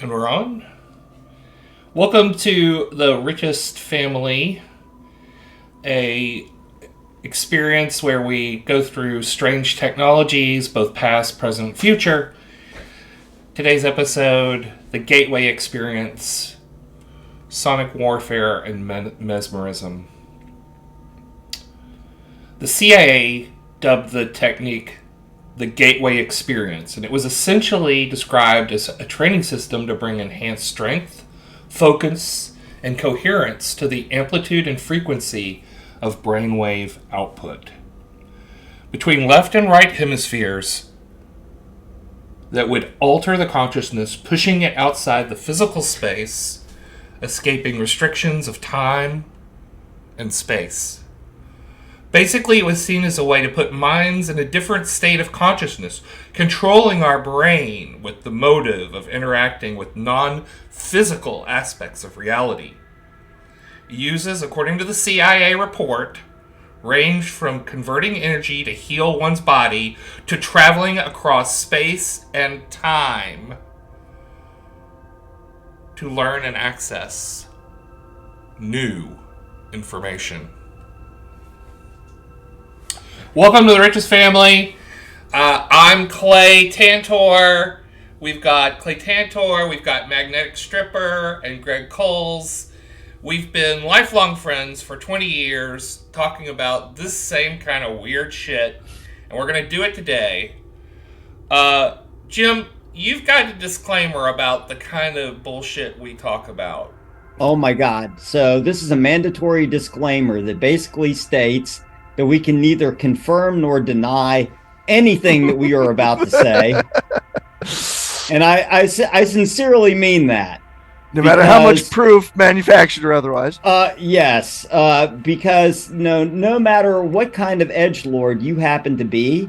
And we're on. Welcome to the Richest family, a experience where we go through strange technologies, both past, present, future. Today's episode, the Gateway Experience, Sonic Warfare, and Mesmerism. The CIA dubbed the technique the Gateway Experience, and it was essentially described as a training system to bring enhanced strength, focus, and coherence to the amplitude and frequency of brainwave output. Between left and right hemispheres that would alter the consciousness, pushing it outside the physical space, escaping restrictions of time and space. Basically, it was seen as a way to put minds in a different state of consciousness, controlling our brain with the motive of interacting with non-physical aspects of reality. Uses, according to the CIA report, ranged from converting energy to heal one's body to traveling across space and time to learn and access new information. Welcome to the Richest family. I'm Clay Tantor. We've got Clay Tantor, we've got Magnetic Stripper, and Greg Coles. We've been lifelong friends for 20 years talking about this same kind of weird shit, and we're going to do it today. Jim, you've got a disclaimer about the kind of bullshit we talk about. Oh my God. So this is a mandatory disclaimer that basically states that we can neither confirm nor deny anything that we are about to say. And I sincerely mean that. No matter how much proof, manufactured or otherwise. Yes, because no matter what kind of edgelord you happen to be,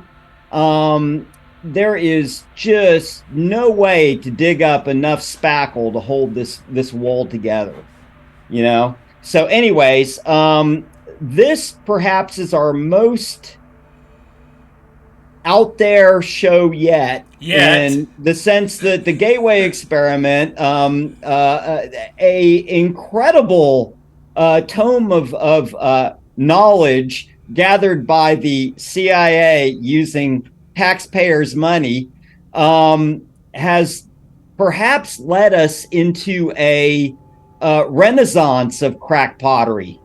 there is just no way to dig up enough spackle to hold this wall together, you know? So anyways, this perhaps is our most out there show yet. In the sense that the Gateway Experiment, a incredible tome of knowledge gathered by the CIA using taxpayers' money, has perhaps led us into a renaissance of crack pottery.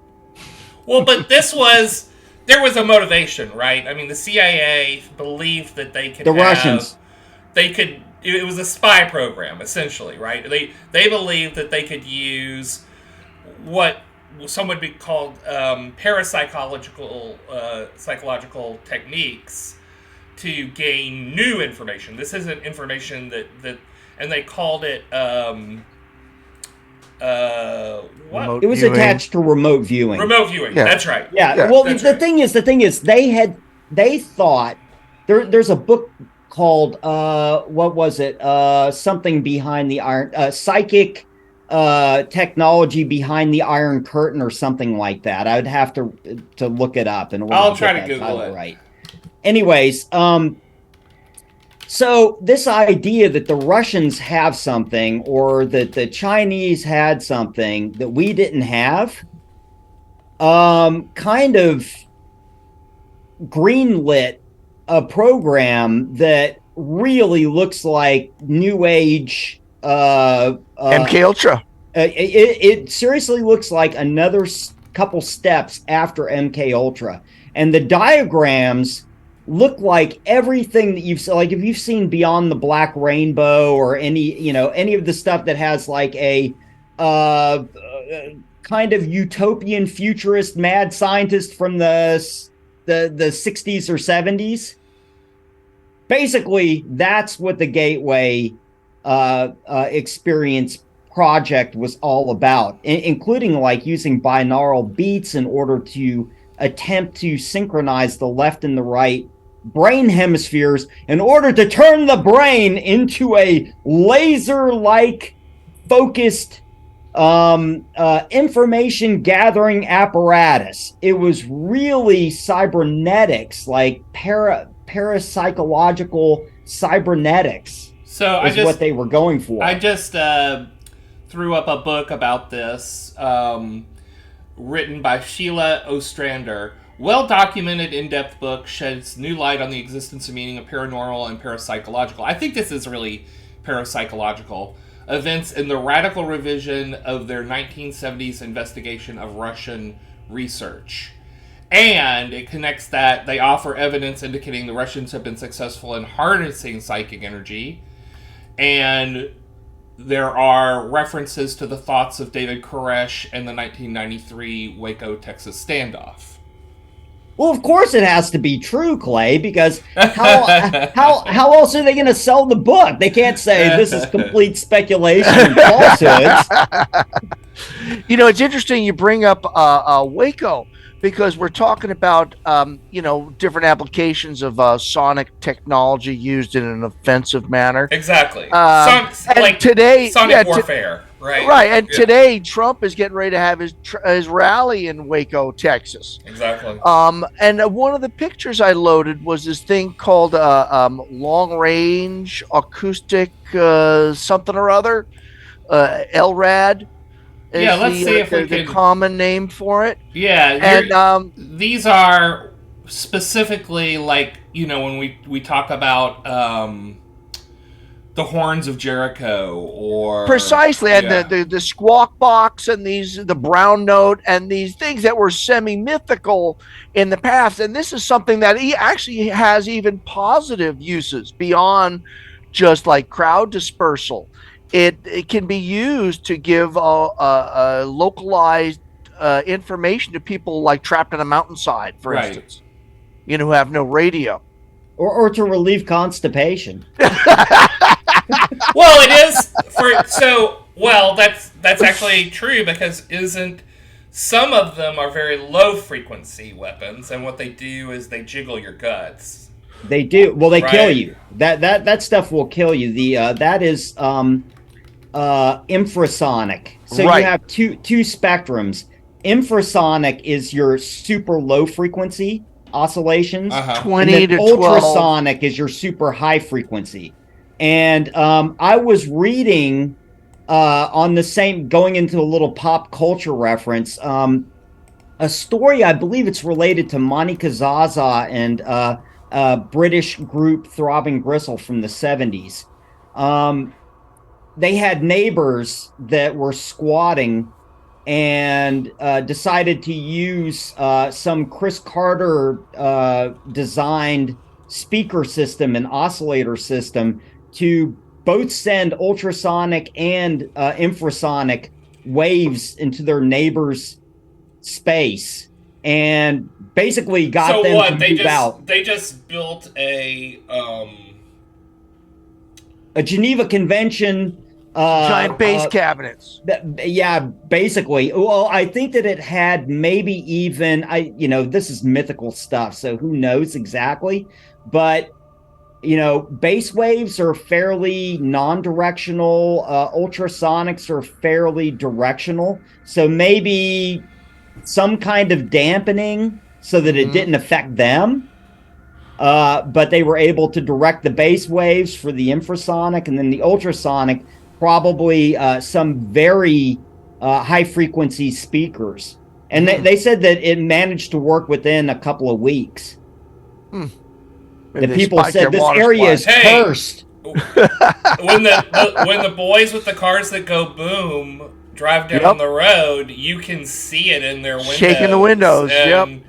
Well, but there was a motivation, right? I mean, the CIA believed that they could Russians. It was a spy program, essentially, right? They believed that they could use what some would be called psychological techniques to gain new information. This isn't information that and they called it what? It was attached to remote viewing. Remote viewing. Yeah. That's right. Yeah. Well, the thing is, they thought there's a book called what was it? Something behind the iron, psychic technology behind the Iron Curtain, or something like that. I would have to look it up, and I'll try to Google it. Right. Anyways, so this idea that the Russians have something, or that the Chinese had something that we didn't have, kind of greenlit a program that really looks like New Age. MK Ultra. It seriously looks like another couple steps after MK Ultra, and the diagrams look like everything that you've, like if you've seen Beyond the Black Rainbow, or any of the stuff that has like a kind of utopian futurist mad scientist from the 60s or 70s. Basically, that's what the Gateway Experience project was all about, including like using binaural beats in order to attempt to synchronize the left and the right brain hemispheres in order to turn the brain into a laser-like focused information gathering apparatus. It was really cybernetics, like parapsychological cybernetics. So what they were going for. I just threw up a book about this, written by Sheila Ostrander. Well-documented, in-depth book, sheds new light on the existence and meaning of paranormal and parapsychological. I think this is really parapsychological events in the radical revision of their 1970s investigation of Russian research. And it connects that they offer evidence indicating the Russians have been successful in harnessing psychic energy. And there are references to the thoughts of David Koresh and the 1993 Waco, Texas standoff. Well, of course it has to be true, Clay, because how else are they going to sell the book? They can't say this is complete speculation and falsehoods. It's interesting you bring up Waco, because we're talking about different applications of sonic technology used in an offensive manner. Exactly. And today, sonic warfare, right? Right. And today, Trump is getting ready to have his rally in Waco, Texas. Exactly. And one of the pictures I loaded was this thing called long range acoustic something or other, LRAD. Yeah, let's see if we can. The common name for it. Yeah, and these are specifically when we talk about the horns of Jericho or precisely, and the squawk box and the brown note and these things that were semi-mythical in the past, and this is something that he actually has even positive uses beyond just like crowd dispersal. It can be used to give localized information to people like trapped on a mountainside, for instance, who have no radio. Or to relieve constipation. Well, it is that's actually true, because some of them are very low frequency weapons, and what they do is they jiggle your guts. They do. Well, they kill you. That stuff will kill you. That is infrasonic. So you have two spectrums. Infrasonic is your super low frequency oscillations. 20 to 12. Ultrasonic is your super high frequency. And I was reading on the same, going into a little pop culture reference, a story, I believe it's related to Monica Zaza and British group Throbbing Gristle from the 70s. They had neighbors that were squatting and decided to use some Chris Carter designed speaker system and oscillator system to both send ultrasonic and infrasonic waves into their neighbors' space, and basically got them to move out. They just built a Geneva Convention giant base cabinets. Yeah, basically. Well, I think that it had maybe even this is mythical stuff, so who knows exactly, but base waves are fairly non-directional, ultrasonics are fairly directional, so maybe some kind of dampening so that it didn't affect them, but they were able to direct the base waves for the infrasonic, and then the ultrasonic probably some very high frequency speakers, and they said that it managed to work within a couple of weeks. The people said this area is cursed. When the boys with the cars that go boom drive down the road, you can see it in their windows, shaking the windows. And,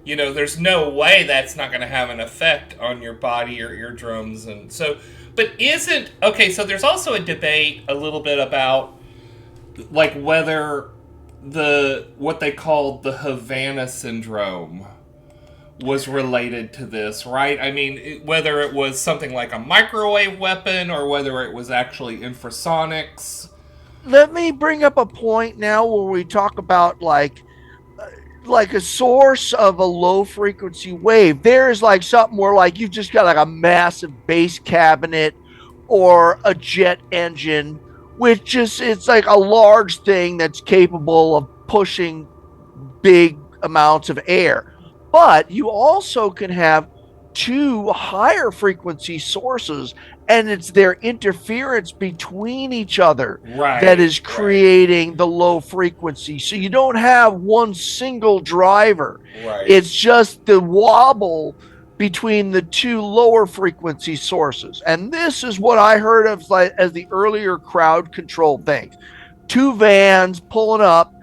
there's no way that's not going to have an effect on your body or eardrums, and so. But so there's also a debate a little bit about whether what they called the Havana syndrome was related to this, right? I mean, whether it was something like a microwave weapon or whether it was actually infrasonics. Let me bring up a point now where we talk about like a source of a low frequency wave. There's something where you've just got a massive base cabinet or a jet engine, which it's a large thing that's capable of pushing big amounts of air. But you also can have two higher frequency sources and it's their interference between each other that Right, is creating the low frequency. So you don't have one single driver. right. It's just the wobble between the two lower frequency sources. And this is what I heard of like as the earlier crowd control things. Two vans pulling up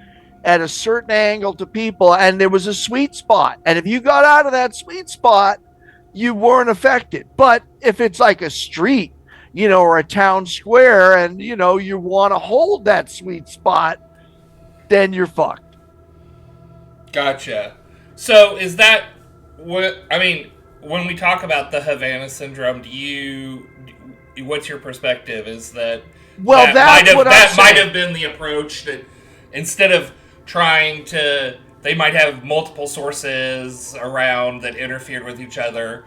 at a certain angle to people, and there was a sweet spot. And if you got out of that sweet spot, you weren't affected. But if it's like a street, or a town square, and you want to hold that sweet spot, then you're fucked. Gotcha. So is that what I mean? When we talk about the Havana syndrome, what's your perspective? Is that Well, that's what I'm might saying. have been the approach that instead of trying to, they might have multiple sources around that interfered with each other.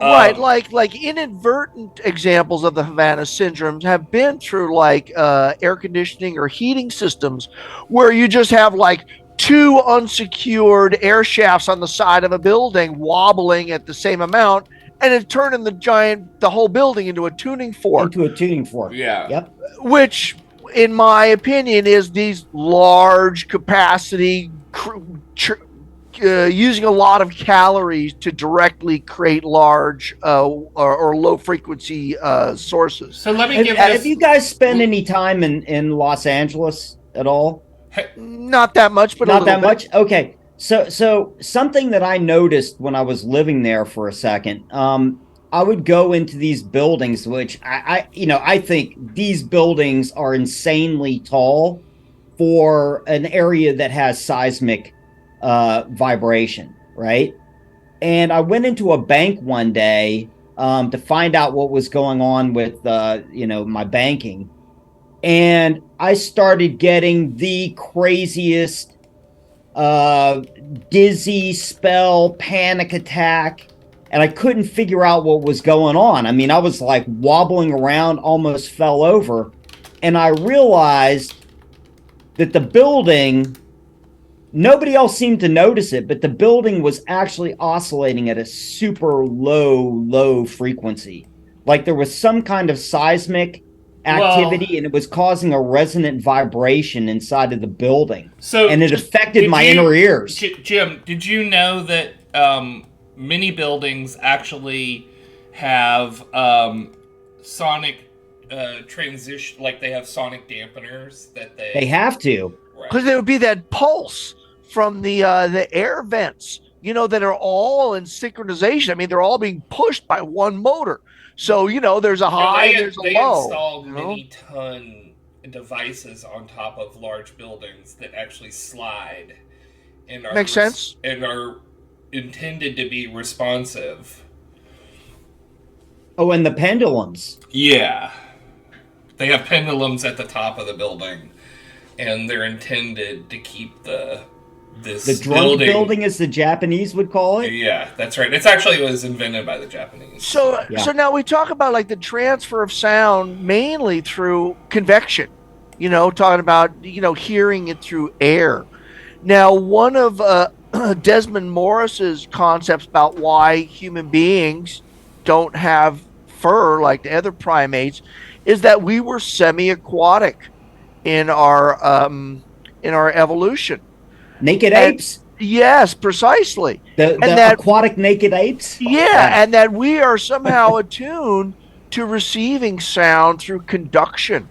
Right, like inadvertent examples of the Havana syndromes have been through like air conditioning or heating systems, where you just have like two unsecured air shafts on the side of a building wobbling at the same amount, and it turning the whole building into a tuning fork, Into a tuning fork. Yeah. Yep. which, in my opinion, is these large capacity using a lot of calories to directly create large or low frequency sources. So let me Have, give have this. you guys spent any time in Los Angeles at all? Not that much, but Not a that little much. Okay. So something that I noticed when I was living there for a second, I would go into these buildings, which I think these buildings are insanely tall for an area that has seismic vibration, right? And I went into a bank one day to find out what was going on with my banking, and I started getting the craziest uh dizzy spell, panic attack, and I couldn't figure out what was going on. I mean, I was like wobbling around, almost fell over, and I realized that the building, nobody else seemed to notice it, but the building was actually oscillating at a super low frequency. Like there was some kind of seismic Well, activity and it was causing a resonant vibration inside of the building. so And it just affected my inner ears. Jim, did you know that many buildings actually have sonic transition, like they have sonic dampeners that They they. have to. because Right. there would be that pulse from the air vents, that are all in synchronization. I mean, they're all being pushed by one motor. So there's a No, high and there's a they low. installed many ton devices on top of large buildings that actually slide and Makes sense. are intended to be responsive. Oh, and the pendulums. Yeah, they have pendulums at the top of the building, and they're intended to keep The this drunk building, as the Japanese would call it. Yeah, that's right. It was invented by the Japanese. So Yeah. so now we talk about like the transfer of sound mainly through convection. Talking about hearing it through air. Now, one of Desmond Morris's concepts about why human beings don't have fur like the other primates is that we were semi-aquatic in our evolution. Naked And apes. yes, precisely. The And that aquatic naked apes. yeah, and that we are somehow attuned to receiving sound through conduction.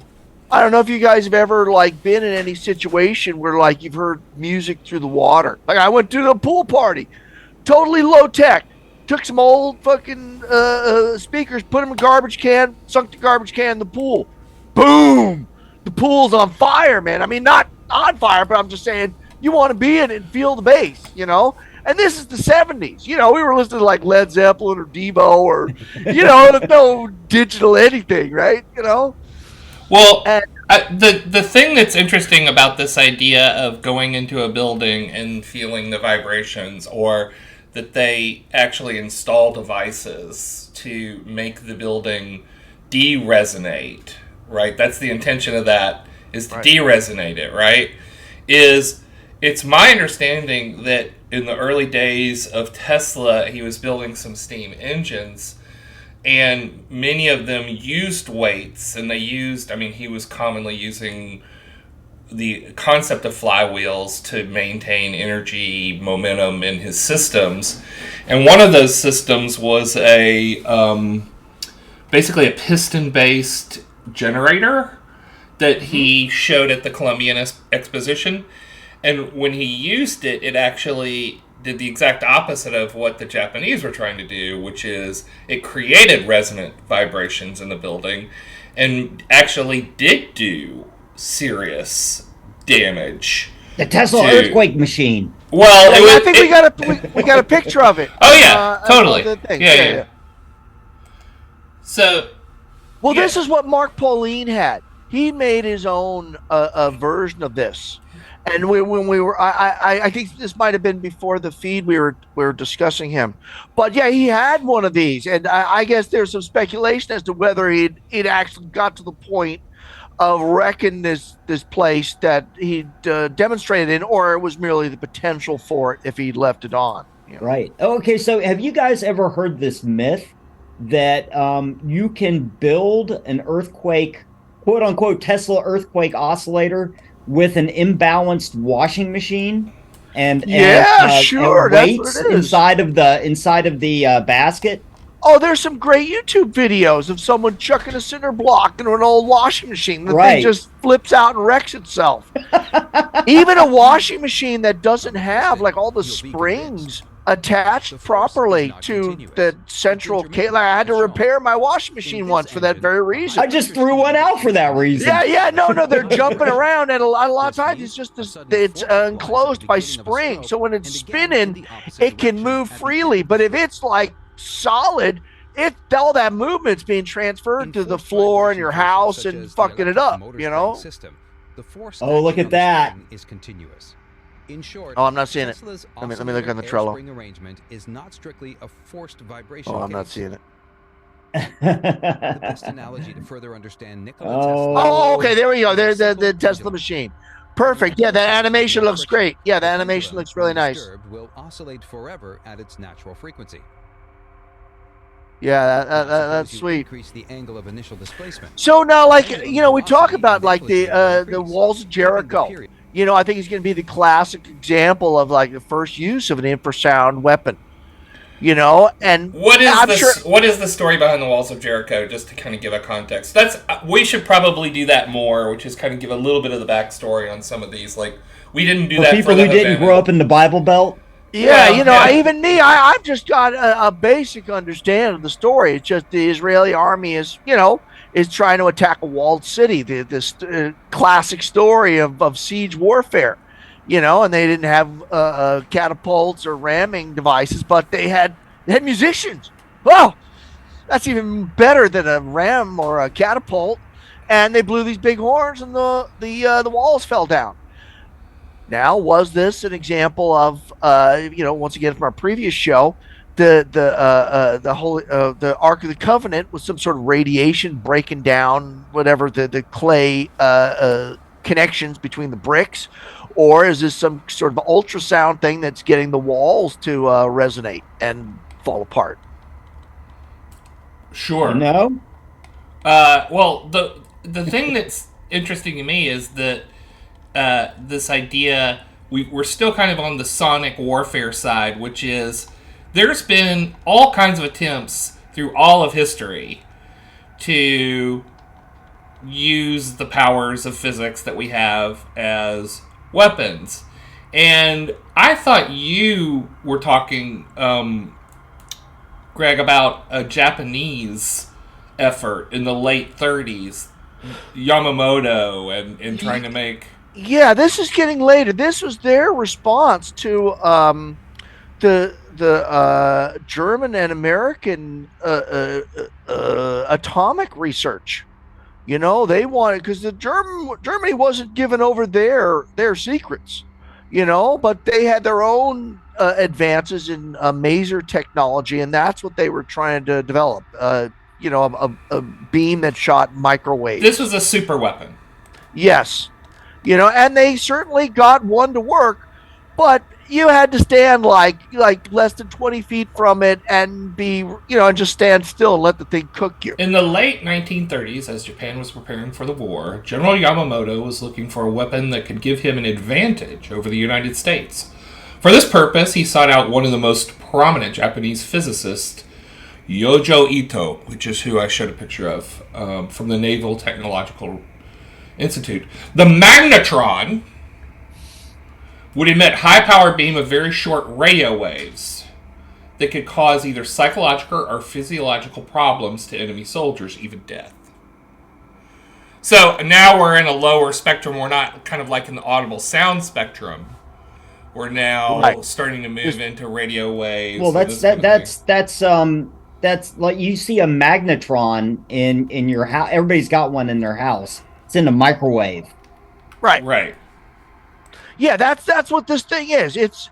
I don't know if you guys have ever like been in any situation where like you've heard music through the water. Like I went to the pool party, totally low tech. Took some old fucking speakers, put them in a garbage can, sunk the garbage can in the pool. Boom! The pool's on fire, man. I mean, not on fire, but I'm just saying you want to be in it and feel the bass. And this is the 70s. We were listening to like Led Zeppelin or Devo or, no digital anything, right? Well, And the thing that's interesting about this idea of going into a building and feeling the vibrations, or that they actually install devices to make the building de-resonate, right? That's the intention of that, is to right. de-resonate it, right? It's my understanding that in the early days of Tesla, he was building some steam engines, and many of them used weights, and he was commonly using the concept of flywheels to maintain energy momentum in his systems. And one of those systems was basically a piston-based generator that he showed at the Columbian Exposition. And when he used it, it actually did the exact opposite of what the Japanese were trying to do, which is it created resonant vibrations in the building and actually did do serious damage. The Tesla earthquake machine. Well, I think we got a picture of it. Oh yeah, totally. Yeah. So, this is what Mark Pauline had. He made his own version of this. And I think this might have been before the feed we were discussing him, but yeah, he had one of these, and I guess there's some speculation as to whether it actually got to the point of wrecking this place that he demonstrated in, or it was merely the potential for it if he left it on. Right. Okay. So, have you guys ever heard this myth that you can build an earthquake, quote unquote, Tesla earthquake oscillator with an imbalanced washing machine and sure, and weights inside of the basket? Oh, there's some great YouTube videos of someone chucking a cinder block into an old washing machine. The thing just flips out and wrecks itself. Even a washing machine that doesn't have like all the springs attached properly to the central cable. Like, I had to repair my washing machine once for that very reason. I just threw one out for that reason. No, they're jumping around, and a lot of times it's just it's enclosed by springs. So when it's spinning, it can move freely. But if it's like solid, all that movement's being transferred to the floor in your house and fucking it up. Oh, look at that! In short, I'm not seeing it. Let me look on the Trello. Arrangement is not strictly a forced vibration. I'm not seeing it. The best analogy to further understand Nikola Tesla. Oh, okay, there we go. There's the Tesla machine. Perfect. Yeah, that animation looks great. Yeah, the animation looks really nice. Will oscillate forever at its natural frequency. Yeah, that's sweet. Increase the angle of initial displacement. So now, like, we talk about like the walls of Jericho. I think he's going to be the classic example of like the first use of an infrasound weapon. And what is the story behind the walls of Jericho? Just to kind of give a context, we should probably do that more, which is kind of give a little bit of the backstory on some of these. Like, we didn't do that people for who didn't grow up in the Bible Belt. Yeah, even me, I've just got a basic understanding of the story. It's just the Israeli army is trying to attack a walled city. This classic story of siege warfare, and they didn't have catapults or ramming devices, but they had musicians. Well, that's even better than a ram or a catapult. And they blew these big horns, and the walls fell down. Now, was this an example of, once again from our previous show, the Ark of the Covenant was some sort of radiation breaking down whatever the clay connections between the bricks, or is this some sort of ultrasound thing that's getting the walls to resonate and fall apart? Sure. No. Well, the thing that's interesting to me is that this idea we're still kind of on the sonic warfare side, which is there's been all kinds of attempts through all of history to use the powers of physics that we have as weapons. And I thought you were talking, Greg, about a Japanese effort in the late 30s, Yamamoto, and trying to make... Yeah, this is getting later. This was their response to the German and American atomic research. They wanted, because Germany wasn't giving over their secrets, but they had their own advances in maser technology, and that's what they were trying to develop. A beam that shot microwave. This was a super weapon. Yes. And they certainly got one to work, but you had to stand like less than 20 feet from it and be, and just stand still and let the thing cook you. In the late 1930s, as Japan was preparing for the war, General Yamamoto was looking for a weapon that could give him an advantage over the United States. For this purpose, he sought out one of the most prominent Japanese physicists, Yojo Ito, which is who I showed a picture of, from the Naval Technological Institute. The magnetron would emit high-power beam of very short radio waves that could cause either psychological or physiological problems to enemy soldiers, even death. So now we're in a lower spectrum. We're not kind of like in the audible sound spectrum. We're now starting to move into radio waves. Well, that's like you see a magnetron in your house. Everybody's got one in their house. It's in a microwave. Right. Yeah, that's what this thing is. It's,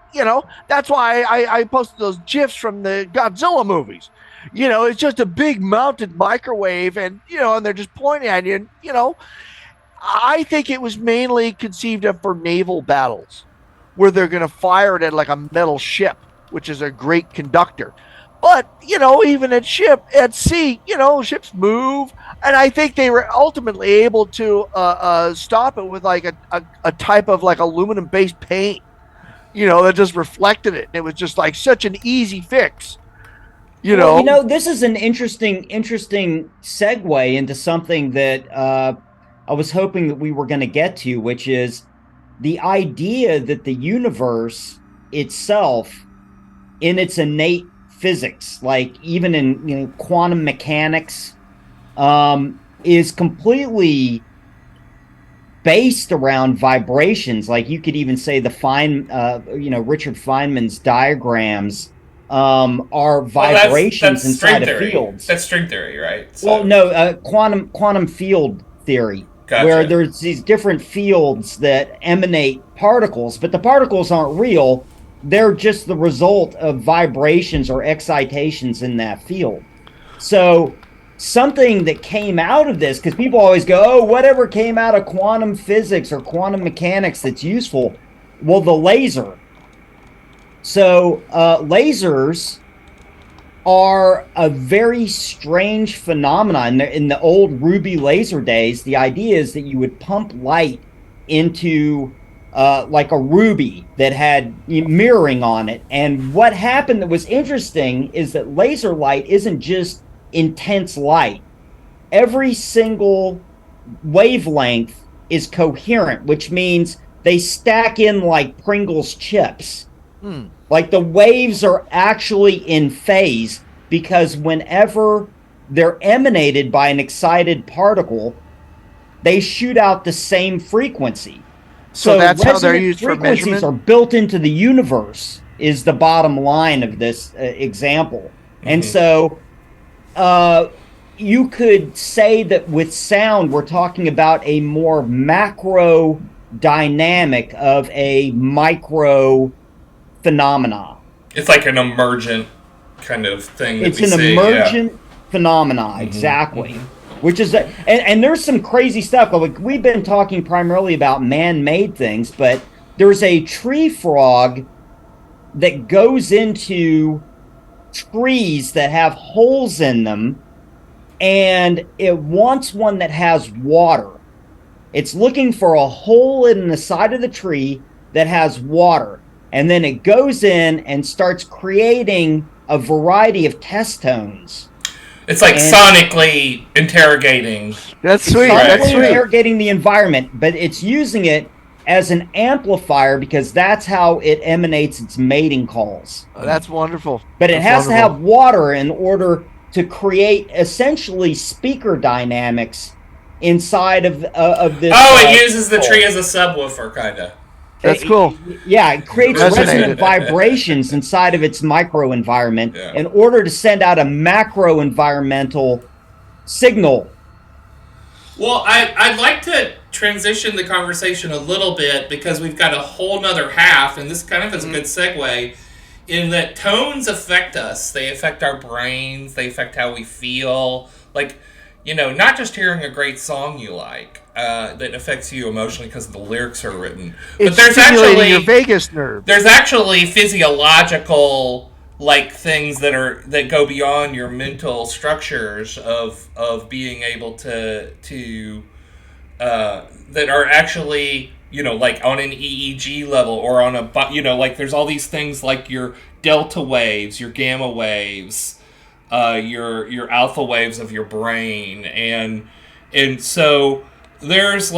that's why I posted those GIFs from the Godzilla movies. It's just a big mounted microwave, and, and they're just pointing at you. And, I think it was mainly conceived of for naval battles where they're going to fire it at like a metal ship, which is a great conductor. But, even at sea, ships move. And I think they were ultimately able to stop it with like a type of like aluminum-based paint, that just reflected it. And it was just like such an easy fix, Well, this is an interesting segue into something that I was hoping that we were going to get to, which is the idea that the universe itself, in its innate physics, like even in quantum mechanics, is completely based around vibrations. Like you could even say the Richard Feynman's diagrams are vibrations that's inside of fields. That's string theory, right? So. Well, no, quantum field theory. Gotcha. Where there's these different fields that emanate particles, but the particles aren't real. They're just the result of vibrations or excitations in that field. So something that came out of this, because people always go, oh, whatever came out of quantum physics or quantum mechanics that's useful. Well, the laser. So lasers are a very strange phenomenon. In the old Ruby laser days, the idea is that you would pump light into like a ruby that had mirroring on it. And what happened that was interesting is that laser light isn't just intense light. Every single wavelength is coherent, which means they stack in like Pringles chips. Like the waves are actually in phase, because whenever they're emanated by an excited particle, they shoot out the same frequency. So that's how they're used for measurement? Frequencies are built into the universe, is the bottom line of this example. Mm-hmm. And so you could say that with sound, we're talking about a more macro dynamic of a micro phenomena. It's like an emergent kind of thing. It's an emergent phenomena, exactly. Mm-hmm. Which is, and there's some crazy stuff. Like we've been talking primarily about man-made things, but there's a tree frog that goes into trees that have holes in them, and it wants one that has water. It's looking for a hole in the side of the tree that has water. And then it goes in and starts creating a variety of test tones. It's like sonically interrogating. That's sweet. That's sweet. Interrogating the environment, but it's using it as an amplifier because that's how it emanates its mating calls. Oh, that's wonderful. But it has to have water in order to create essentially speaker dynamics inside of this. Oh, it uses the tree as a subwoofer, kind of. That's cool. Yeah, it creates resonant vibrations inside of its micro environment in order to send out a macro environmental signal. Well, I'd like to transition the conversation a little bit because we've got a whole nother half, and this kind of is a good segue, in that tones affect us. They affect our brains. They affect how we feel. Like, not just hearing a great song you like that affects you emotionally because the lyrics are written, but It's stimulating your vagus nerve. there's actually physiological like things that go beyond your mental structures of being able to that are actually like on an EEG level or on a like there's all these things like your delta waves, your gamma waves, your alpha waves of your brain, and so there was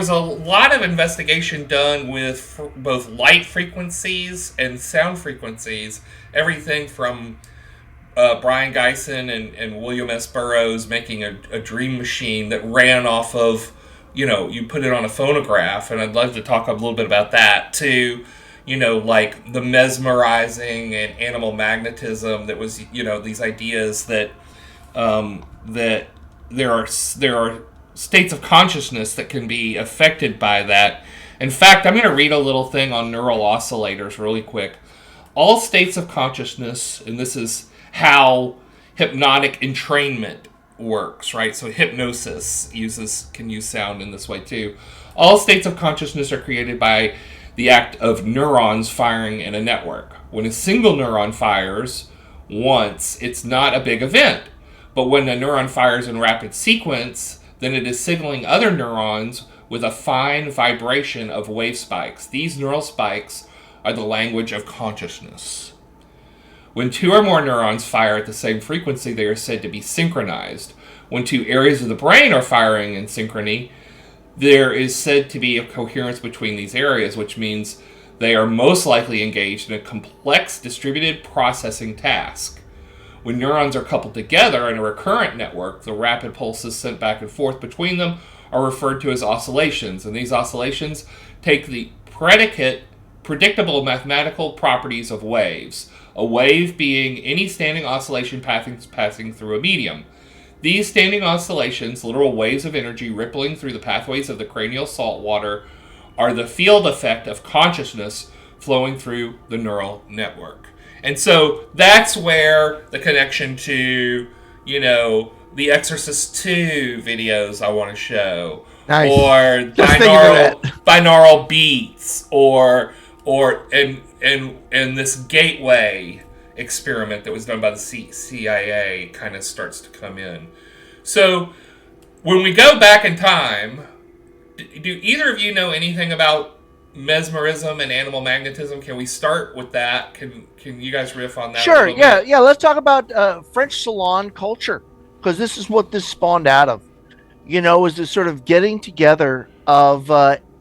a lot of investigation done with both light frequencies and sound frequencies, everything from Brian Geisen and William S. Burroughs making a dream machine that ran off of, you put it on a phonograph, and I'd love to talk a little bit about that, to, like the mesmerizing and animal magnetism that was, these ideas that that there are states of consciousness that can be affected by that. In fact, I'm going to read a little thing on neural oscillators really quick. All states of consciousness, and this is how hypnotic entrainment works, right? So hypnosis can use sound in this way too. All states of consciousness are created by the act of neurons firing in a network. When a single neuron fires once, it's not a big event. But when a neuron fires in rapid sequence, then it is signaling other neurons with a fine vibration of wave spikes. These neural spikes are the language of consciousness. When two or more neurons fire at the same frequency, they are said to be synchronized. When two areas of the brain are firing in synchrony, there is said to be a coherence between these areas, which means they are most likely engaged in a complex distributed processing task. When neurons are coupled together in a recurrent network, the rapid pulses sent back and forth between them are referred to as oscillations, and these oscillations take the predictable mathematical properties of waves, a wave being any standing oscillation passing through a medium. These standing oscillations, literal waves of energy rippling through the pathways of the cranial salt water, are the field effect of consciousness flowing through the neural network. And so that's where the connection to, the Exorcist 2 videos I want to show, nice. or binaural beats, or this gateway experiment that was done by the CIA kind of starts to come in. So when we go back in time, do either of you know anything about mesmerism and animal magnetism? Can we start with that? Can you guys riff on that? Sure. Yeah. Let's talk about French salon culture, because this is what this spawned out of. Is this sort of getting together of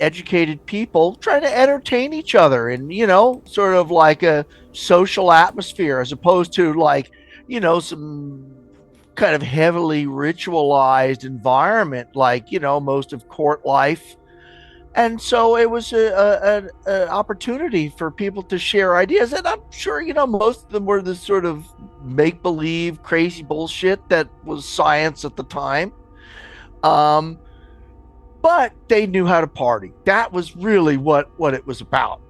educated people trying to entertain each other, and sort of like a social atmosphere, as opposed to like some kind of heavily ritualized environment, like most of court life. And so it was an opportunity for people to share ideas. And I'm sure, most of them were this sort of make-believe, crazy bullshit that was science at the time. But they knew how to party. That was really what it was about.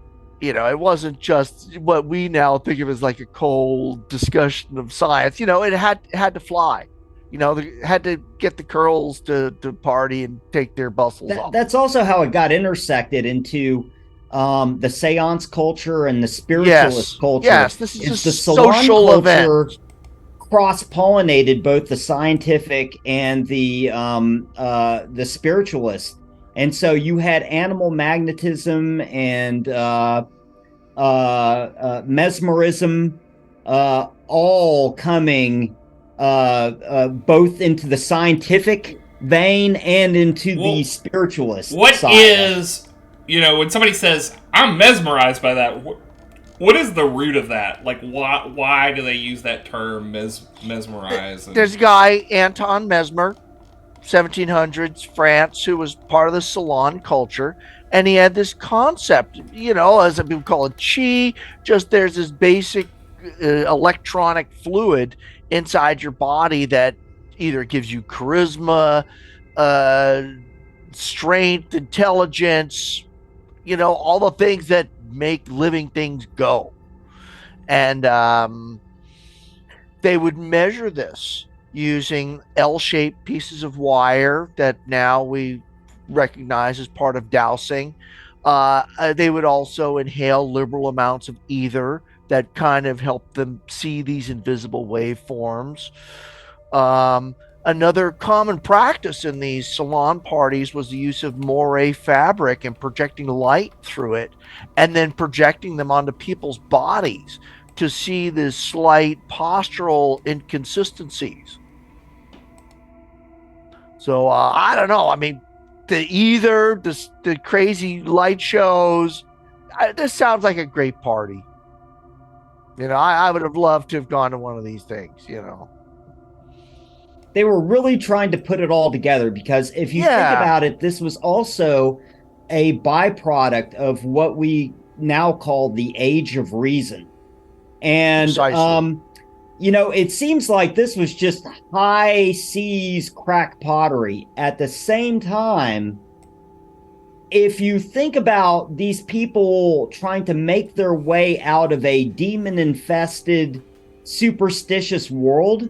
It wasn't just what we now think of as like a cold discussion of science. It had to fly. They had to get the curls to party and take their bustles off. That's also how it got intersected into the seance culture and the spiritualist culture. Yes, this is the social event. Cross-pollinated both the scientific and the spiritualist. And so you had animal magnetism and mesmerism all coming both into the scientific vein and into the spiritualist side. When somebody says, I'm mesmerized by that, what is the root of that? Like, why do they use that term, mesmerize? There's a guy, Anton Mesmer, 1700s France, who was part of the salon culture, and he had this concept, as people call it, chi, just there's this basic electronic fluid inside your body that either gives you charisma, strength, intelligence, all the things that make living things go. And they would measure this using L-shaped pieces of wire that now we recognize as part of dowsing. They would also inhale liberal amounts of ether that kind of help them see these invisible waveforms. Um, Another common practice in these salon parties was the use of moire fabric and projecting light through it, and then projecting them onto people's bodies to see the slight postural inconsistencies. So I don't know. I mean, the crazy light shows. This sounds like a great party. I would have loved to have gone to one of these things. They were really trying to put it all together because if you think Yeah, about it, this was also a byproduct of what we now call the age of reason. And precisely. it seems like this was just high seas crack pottery. At the same time, if you think about these people trying to make their way out of a demon infested, superstitious world,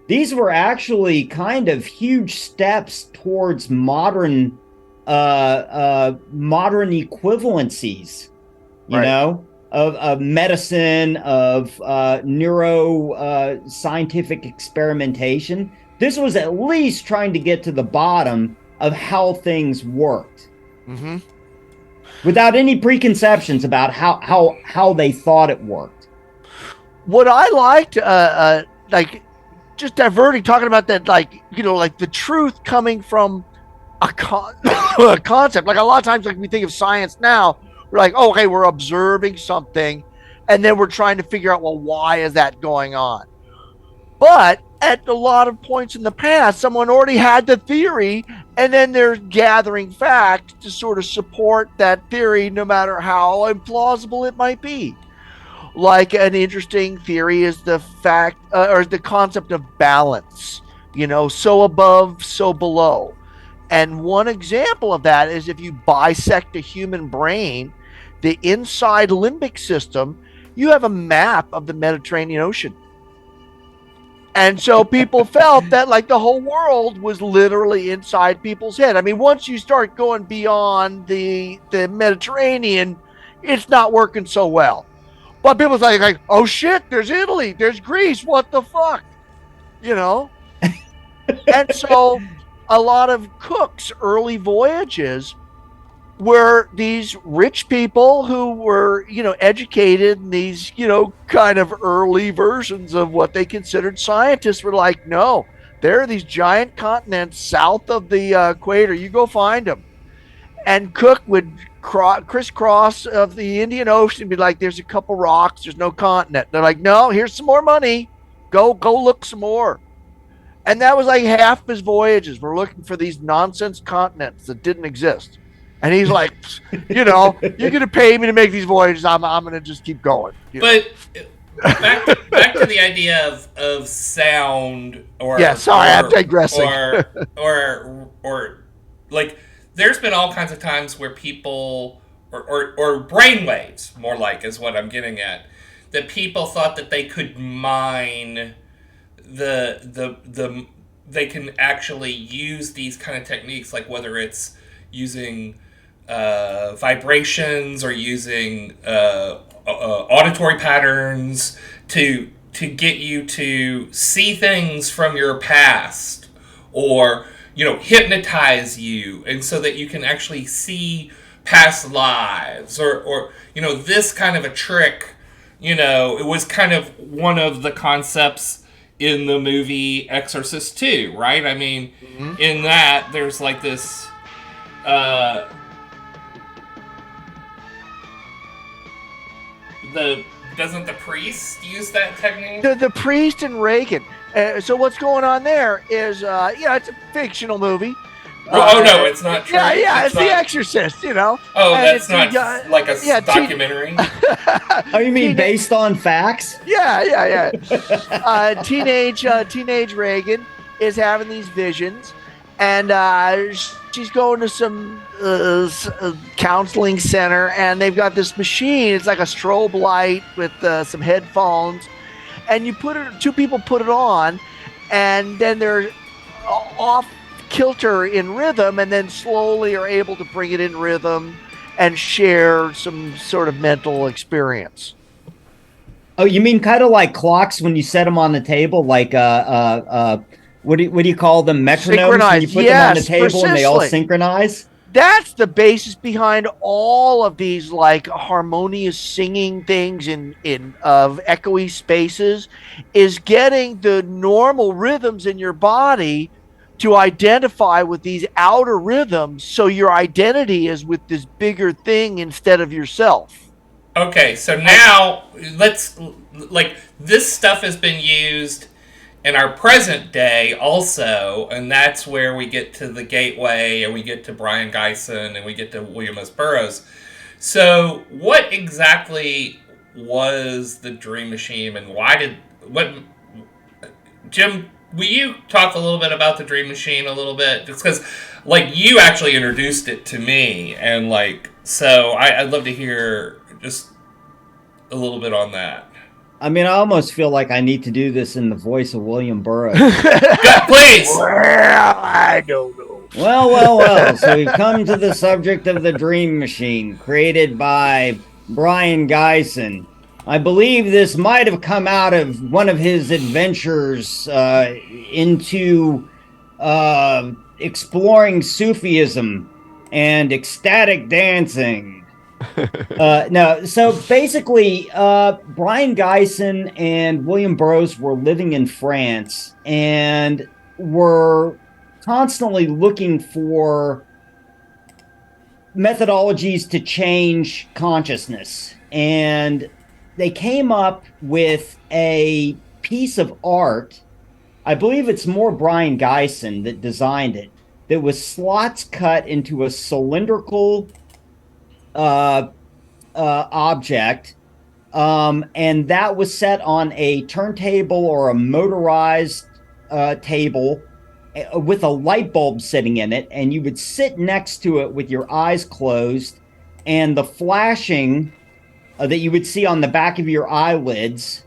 these were actually kind of huge steps towards modern equivalencies, Right. of medicine, of neuro scientific experimentation. This was at least trying to get to the bottom of how things worked Mm-hmm. without any preconceptions about how they thought it worked. What I liked, like, just diverting, talking about that, like, like the truth coming from a concept. Like a lot of times, like we think of science now, we're like, oh, okay, we're observing something, and then we're trying to figure out, well, why is that going on? But at a lot of points in the past, someone already had the theory, and then they're gathering facts to sort of support that theory, no matter how implausible it might be. Like an interesting theory is the fact or the concept of balance, so above, so below. And one example of that is if you bisect a human brain, the inside limbic system, you have a map of the Mediterranean Ocean. And so people felt that like the whole world was literally inside people's head. I mean, once you start going beyond the Mediterranean, it's not working so well. But people's like, oh shit, there's Italy, there's Greece, what the fuck? You know? And so a lot of Cook's early voyages were these rich people who were, educated, and these, kind of early versions of what they considered scientists were like, no, there are these giant continents south of the equator. You go find them. And Cook would crisscross of the Indian Ocean and be like, there's a couple rocks, there's no continent. They're like, no, here's some more money. Go look some more. And that was like half his voyages. We're looking for these nonsense continents that didn't exist. And he's like, you're going to pay me to make these voyages. I'm going to just keep going. But back to the idea of sound, or yeah, sorry, I'm digressing. or like, there's been all kinds of times where people, or brainwaves, more like, is what I'm getting at, that people thought that they could mine they can actually use these kind of techniques, like whether it's using vibrations or using auditory patterns to get you to see things from your past, or hypnotize you, and so that you can actually see past lives, or this kind of a trick. It was kind of one of the concepts in the movie Exorcist 2, right? I mean, in that, there's like this doesn't the priest use that technique? The priest and Reagan. So what's going on there is, it's a fictional movie. No, it's not true. Yeah, it's The Exorcist, Oh, and that's not like a documentary? Oh, you mean based on facts? Yeah. Teenage Reagan is having these visions, and she's going to some counseling center, and they've got this machine. It's like a strobe light with some headphones, and two people put it on, and then they're off kilter in rhythm, and then slowly are able to bring it in rhythm and share some sort of mental experience. Oh, you mean kind of like clocks when you set them on the table, like what do you call them? Metronomes when you Synchronized, put them on the yes, table and they all precisely. synchronize? That's the basis behind all of these like harmonious singing things in of echoey spaces, is getting the normal rhythms in your body to identify with these outer rhythms, so your identity is with this bigger thing instead of yourself. Okay, so And now let's like this stuff has been used in our present day also, and that's where we get to the Gateway and we get to Brian Geisen and we get to William S. Burroughs. So, what exactly was the Dream Machine, and why did what Jim? Will you talk a little bit about the Dream Machine a little bit? Just because, like, you actually introduced it to me, and like, so I'd love to hear just a little bit on that. I mean, I almost feel like I need to do this in the voice of William Burroughs. Please. Well, I don't know. Well. So we've come to the subject of the Dream Machine, created by Brian Geisen. I believe this might have come out of one of his adventures into exploring Sufism and ecstatic dancing. No, so basically, Brian Geisen and William Burroughs were living in France and were constantly looking for methodologies to change consciousness. And they came up with a piece of art. I believe it's more Brian Geisen that designed it. That was slots cut into a cylindrical object, and that was set on a turntable or a motorized table with a light bulb sitting in it, and you would sit next to it with your eyes closed, and the flashing that you would see on the back of your eyelids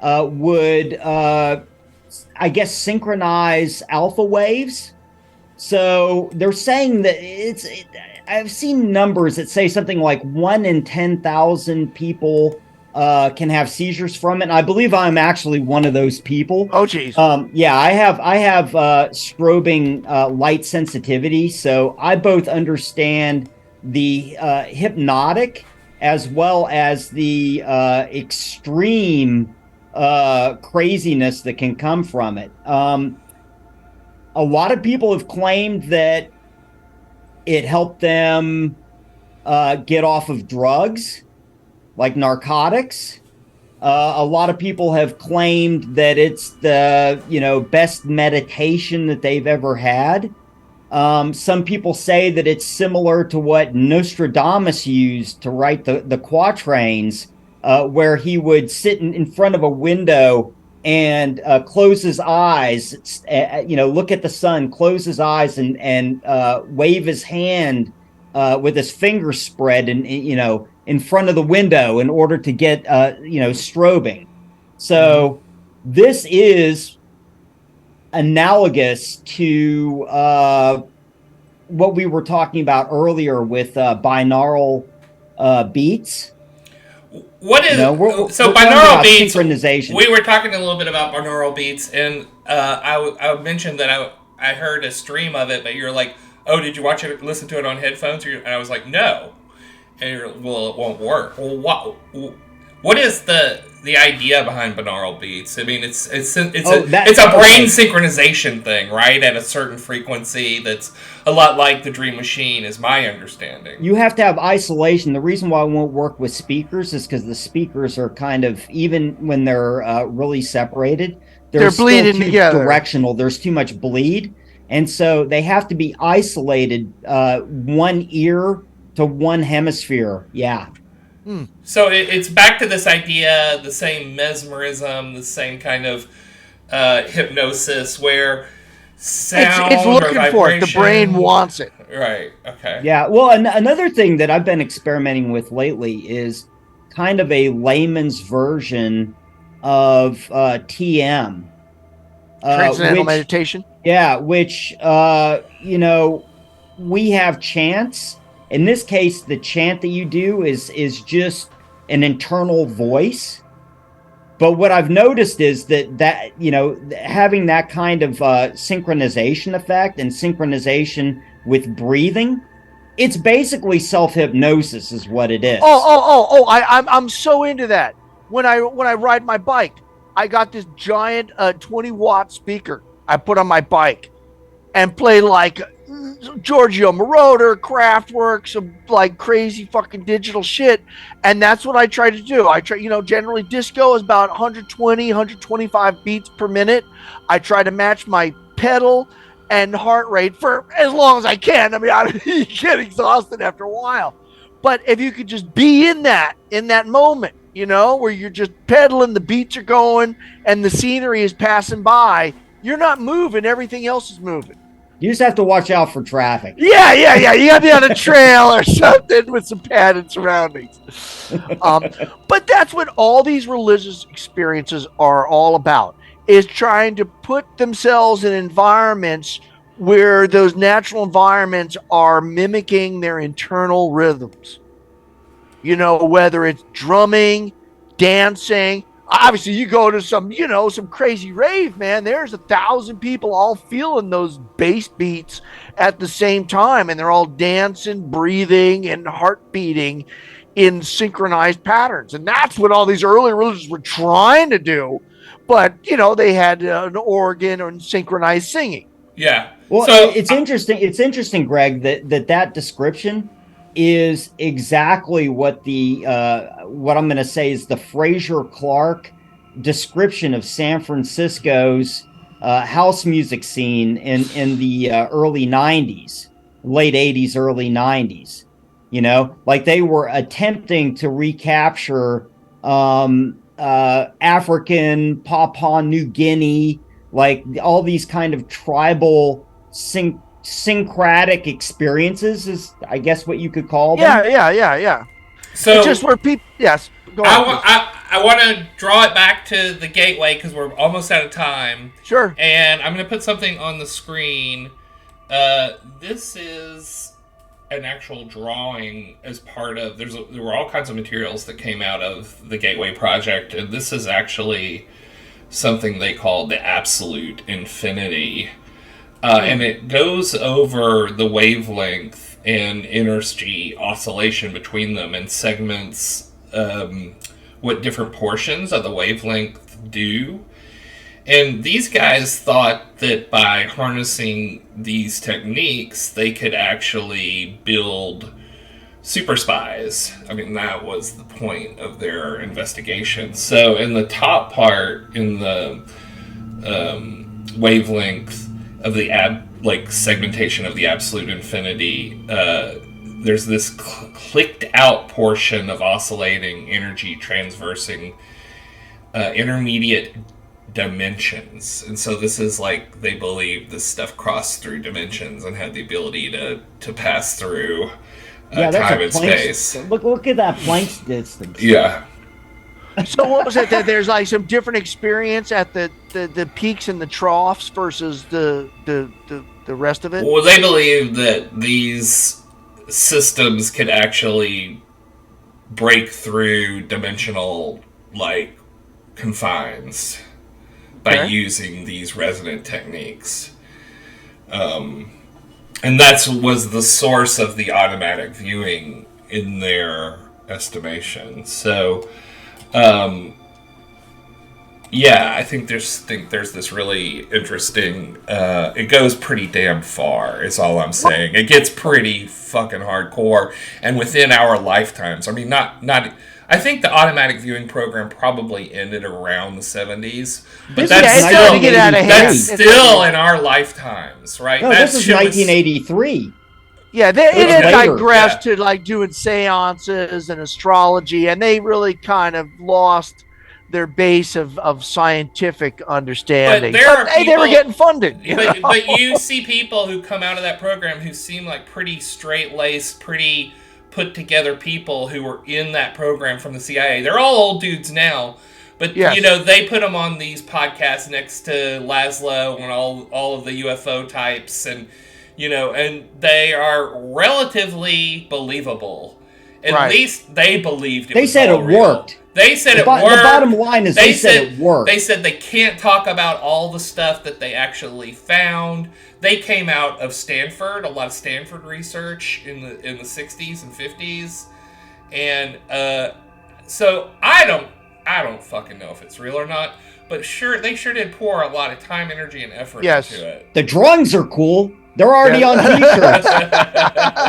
would, I guess, synchronize alpha waves. So they're saying that I've seen numbers that say something like 1 in 10,000 people can have seizures from it. And I believe I'm actually one of those people. Oh, geez. Yeah, I have strobing light sensitivity, so I both understand the hypnotic as well as the extreme craziness that can come from it. A lot of people have claimed that it helped them get off of drugs, like narcotics. A lot of people have claimed that it's the best meditation that they've ever had. Some people say that it's similar to what Nostradamus used to write the quatrains, where he would sit in front of a window and close his eyes, look at the sun, close his eyes, and wave his hand with his fingers spread, and in front of the window in order to get strobing. So this is analogous to what we were talking about earlier with binaural beats. What is we're binaural beats? Synchronization. We were talking a little bit about binaural beats, and I mentioned that I heard a stream of it, but you're like, oh, did you watch it, listen to it on headphones? And I was like, no. And you're like, well, it won't work. Well, what is the idea behind binaural beats? I mean, it's a brain synchronization thing, right? At a certain frequency that's a lot like the Dream Machine, is my understanding. You have to have isolation. The reason why it won't work with speakers is because the speakers are kind of, even when they're really separated, they're bleeding still too together. directional. There's too much bleed. And so they have to be isolated, one ear to one hemisphere. Yeah. So it's back to this idea, the same mesmerism, the same kind of hypnosis where sound it's looking for it. The brain wants it. Right. Okay. Yeah. Well, another thing that I've been experimenting with lately is kind of a layman's version of TM. Transcendental which meditation. yeah, which we have chants. In this case, the chant that you do is just an internal voice. But what I've noticed is that having that kind of synchronization effect and synchronization with breathing, it's basically self hypnosis, is what it is. I'm so into that. When I ride my bike, I got this giant 20-watt speaker I put on my bike and play like Giorgio Moroder, Kraftwerk, some like crazy fucking digital shit. And that's what I try to do. I try, generally disco is about 120, 125 beats per minute. I try to match my pedal and heart rate for as long as I can. I mean, you get exhausted after a while. But if you could just be in that moment, where you're just pedaling, the beats are going, and the scenery is passing by, you're not moving, everything else is moving. You just have to watch out for traffic. Yeah. You got to be on a trail or something with some padded surroundings. But that's what all these religious experiences are all about, is trying to put themselves in environments where those natural environments are mimicking their internal rhythms. Whether it's drumming, dancing. Obviously, you go to some crazy rave, man. There's 1,000 people all feeling those bass beats at the same time, and they're all dancing, breathing, and heart beating in synchronized patterns. And that's what all these early religions were trying to do. But, they had an organ and synchronized singing. Yeah. Well, so, it's interesting. It's interesting, Greg, that description is exactly what what I'm going to say is the Fraser Clark description of San Francisco's house music scene in the early 90s, late 80s, early 90s. Like they were attempting to recapture African, Papua New Guinea, like all these kind of tribal syncretic experiences is, I guess, what you could call them. Yeah. So it's just where people. Yes, go on. I want to draw it back to the gateway because we're almost out of time. Sure. And I'm going to put something on the screen. This is an actual drawing as part of. There were all kinds of materials that came out of the Gateway Project, and this is actually something they called the absolute infinity. And it goes over the wavelength and energy oscillation between them and segments what different portions of the wavelength do. And these guys thought that by harnessing these techniques, they could actually build super spies. I mean, that was the point of their investigation. So in the top part, in the wavelength of the segmentation of the absolute infinity, there's this clicked out portion of oscillating energy transversing intermediate dimensions. And so this is like, they believe this stuff crossed through dimensions and had the ability to pass through time and space. Look at that Planck's distance. Yeah. So what was it, that there's like some different experience at the peaks and the troughs versus the rest of it? Well, they believe that these systems could actually break through dimensional confines by using these resonant techniques. And that was the source of the automatic viewing in their estimation. So I think there's this really interesting. It goes pretty damn far, is all I'm saying. It gets pretty fucking hardcore, and within our lifetimes. I mean, not. I think the automatic viewing program probably ended around the 70s, but that's still in our lifetimes, right? No, this is 1983. Yeah, it had digressed to doing seances and astrology, and they really kind of lost their base of scientific understanding. But they were getting funded. But you see people who come out of that program who seem like pretty straight-laced, pretty put-together people who were in that program from the CIA. They're all old dudes now, But Yes. they put them on these podcasts next to Laszlo and all of the UFO types, and and they are relatively believable. At Right. least they believed it. They was said all it real. worked. They said The it worked. the bottom line is they said it worked. They said they can't talk about all the stuff that they actually found. They came out of Stanford, a lot of Stanford research in the 60s and 50s, and so I don't fucking know if it's real or not, but they sure did pour a lot of time, energy, and effort Yes. into it. The drawings are cool. They're already on T-shirts,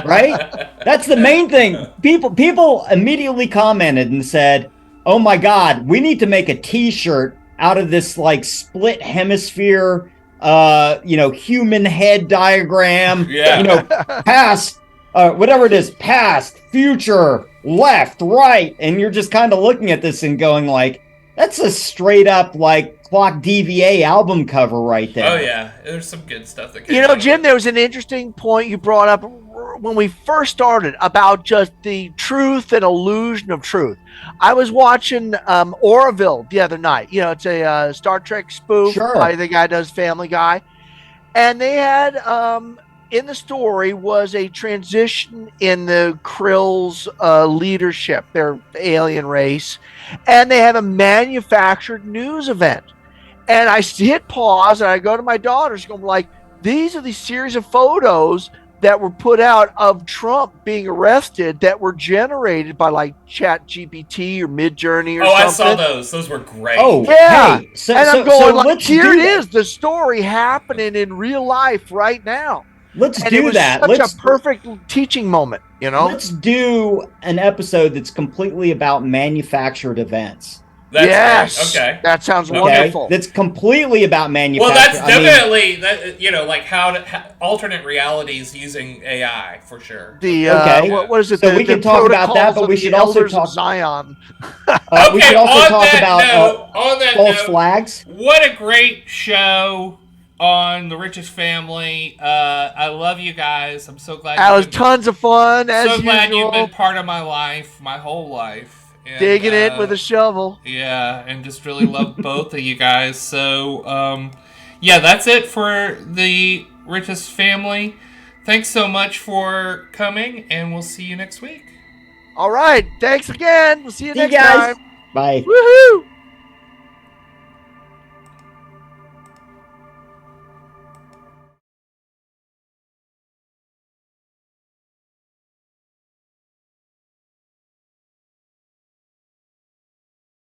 right? That's the main thing. People immediately commented and said, "Oh my God, we need to make a T-shirt out of this like split hemisphere, human head diagram. Yeah. Past, whatever it is, past, future, left, right," and you're just kind of looking at this and going like, "That's a straight up like Clock DVA album cover right there." Oh yeah, there's some good stuff that came out of Jim, it. there was an interesting point you brought up when we first started about just the truth and illusion of truth. I was watching Orville the other night. It's a Star Trek spoof by the guy who does Family Guy. And they had in the story was a transition in the Krill's leadership, their alien race, and they have a manufactured news event. And I hit pause and I go to my daughters, going like, these are the series of photos that were put out of Trump being arrested that were generated by like Chat GPT or Midjourney or something. I saw those. Those were great. Oh, yeah. Hey, and I'm going like, here it is, the story happening in real life right now. Let's and do it was that. Such a perfect teaching moment, Let's do an episode that's completely about manufactured events. That's great. Okay. That sounds wonderful. That's completely about manufacturing. Well, that's definitely like how alternate realities using AI for sure. What is it? So we can talk about that, but we should also talk Zion. We should also talk about false flags. What a great show on the Richest family. I love you guys. I'm so glad. That was tons of fun. So glad you've been part of my life, my whole life. And, digging it with a shovel. Yeah, and just really love both of you guys. So, that's it for the Richest family. Thanks so much for coming, and we'll see you next week. All right. Thanks again. We'll see you next guys. time. Bye. Woohoo!